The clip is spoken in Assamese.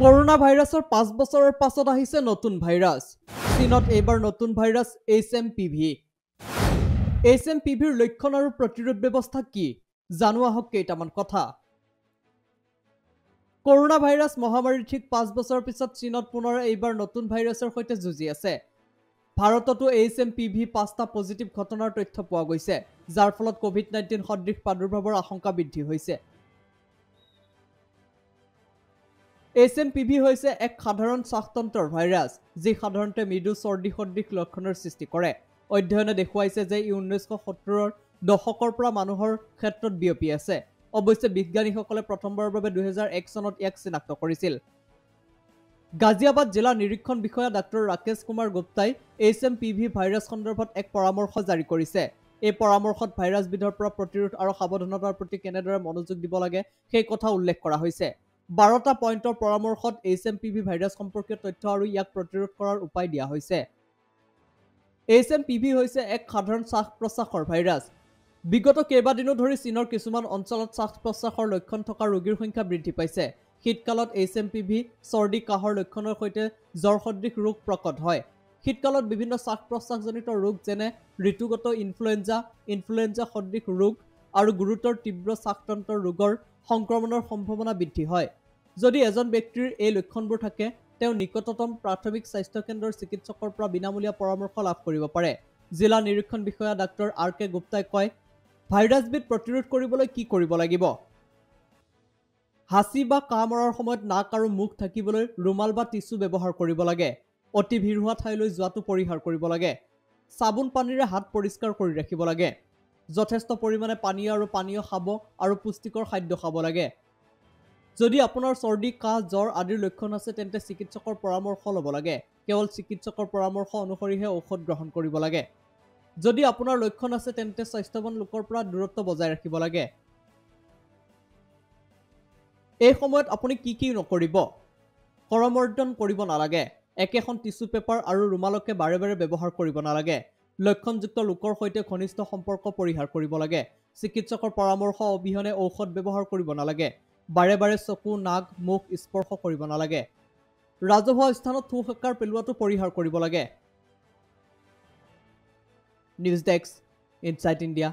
কৰোনা ভাইৰাসৰ 5 বছৰৰ পাছত আহিছে নতুন ভাইৰাছ। চীনত এইবাৰ নতুন ভাইৰাছ HMPV। HMPVৰ লক্ষণ আৰু প্ৰতিৰোধ ব্যৱস্থা কি? জানো আহক কেইটামান কথা। কৰোনা ভাইৰাছ মহামাৰীৰ ঠিক 5 বছৰৰ পিছত চীনত পুনৰ এইবাৰ নতুন ভাইৰাছৰ সৈতে যুঁজি আছে। ভাৰততো HMPV 5টা পজিটিভ ঘটনাৰ তথ্য পোৱা গৈছে, যাৰ ফলত কোভিড-19 সদৃশ প্ৰাদুৰ্ভাৱৰ আশংকা বৃদ্ধি হৈছে। HMPV হৈছে এক সাধাৰণ শ্বাসতন্ত্ৰৰ ভাইৰাছ, যি সাধাৰণতে মৃদু চৰ্দি সদৃশ লক্ষণৰ সৃষ্টি কৰে। অধ্যয়নে দেখুৱাইছে যে ই 1970ৰ দশকৰ পৰা মানুহৰ ক্ষেত্ৰত বিয়পি আছে। অৱশ্যে বিজ্ঞানীসকলে প্ৰথমবাৰৰ বাবে 2001 চনত ইয়াক চিনাক্ত কৰিছিল। গাজিয়াবাদ জিলা নিৰীক্ষণ বিষয়া ডাক্তৰ ৰাকেশ কুমাৰ গুপ্তাই HMPV ভাইৰাছ সন্দৰ্ভত এক পৰামৰ্শ জাৰি কৰিছে। এই পৰামৰ্শত ভাইৰাছবিধৰ পৰা প্ৰতিৰোধ আৰু সাৱধানতাৰ প্ৰতি কেনেদৰে মনোযোগ দিব লাগে সেই কথা উল্লেখ কৰা হৈছে। 12টা পইণ্টৰ পৰামৰ্শত HMPV ভাইৰাছ সম্পৰ্কীয় তথ্য আৰু ইয়াক প্ৰতিৰোধ কৰাৰ উপায় দিয়া হৈছে। HMPV হৈছে এক সাধাৰণ শ্বাস-প্ৰশ্বাসৰ ভাইৰাছ। বিগত কেইবাদিনো ধৰি চীনৰ কিছুমান অঞ্চলত শ্বাস-প্ৰশ্বাসৰ লক্ষণ থকা ৰোগীৰ সংখ্যা বৃদ্ধি পাইছে। শীতকালত HMPV চৰ্দি কাহৰ লক্ষণৰ সৈতে জ্বৰ সদৃশ ৰোগ প্ৰকট হয়। শীতকালত বিভিন্ন শ্বাস-প্ৰশ্বাসজনিত ৰোগ যেনে ঋতুগত ইনফ্লুৱেঞ্জা সদৃশ ৰোগ আৰু গুৰুতৰ তীব্ৰ শ্বাসতন্ত্ৰৰ ৰোগৰ সংক্ৰমণৰ সম্ভাৱনা বৃদ্ধি হয়। যদি এজন ব্যক্তিৰ এই লক্ষণবোৰ থাকে, তেওঁ নিকটতম প্ৰাথমিক স্বাস্থ্য কেন্দ্ৰৰ চিকিৎসকৰ পৰা বিনামূলীয়া পৰামৰ্শ লাভ কৰিব পাৰে। জিলা নিৰীক্ষণ বিষয়া ডাক্তৰ RK গুপ্তাই কয়, ভাইৰাছবিধ প্ৰতিৰোধ কৰিবলৈ কি কৰিব লাগিব? হাঁচি বা কাহ মৰাৰ সময়ত নাক আৰু মুখ ঢাকিবলৈ ৰুমাল বা টিছু ব্যৱহাৰ কৰিব লাগে। অতি ভিৰ হোৱা ঠাইলৈ যোৱাটো পৰিহাৰ কৰিব লাগে। চাবোন পানীৰে হাত পৰিষ্কাৰ কৰি ৰাখিব লাগে। যথেষ্ট পৰিমাণে পানী আৰু পানীয় খাব আৰু পুষ্টিকৰ খাদ্য খাব লাগে। যদি আপোনাৰ চৰ্দি, কাহ, জ্বৰ আদিৰ লক্ষণ আছে তেন্তে চিকিৎসকৰ পৰামৰ্শ ল'ব লাগে। কেৱল চিকিৎসকৰ পৰামৰ্শ অনুসৰিহে ঔষধ গ্ৰহণ কৰিব লাগে। যদি আপোনাৰ লক্ষণ আছে তেন্তে স্বাস্থ্যৱান লোকৰ পৰা দূৰত্ব বজাই ৰাখিব লাগে। এই সময়ত আপুনি কি নকৰিব? কৰমৰ্দন কৰিব নালাগে। একেখন টিছু পেপাৰ আৰু ৰুমালকে বাৰে বাৰে ব্যৱহাৰ কৰিব নালাগে। লক্ষণযুক্ত লোকৰ সৈতে ঘনিষ্ঠ সম্পৰ্ক পৰিহাৰ কৰিব লাগে। চিকিৎসকৰ পৰামৰ্শ অবিহনে ঔষধ ব্যৱহাৰ কৰিব নালাগে। বাৰে বাৰে চকু, নাক, মুখ স্পৰ্শ কৰিব নালাগে। ৰাজহুৱা স্থানত থু-খেকাৰ পেলোৱাটো পৰিহাৰ কৰিব লাগে। News desk, insight India.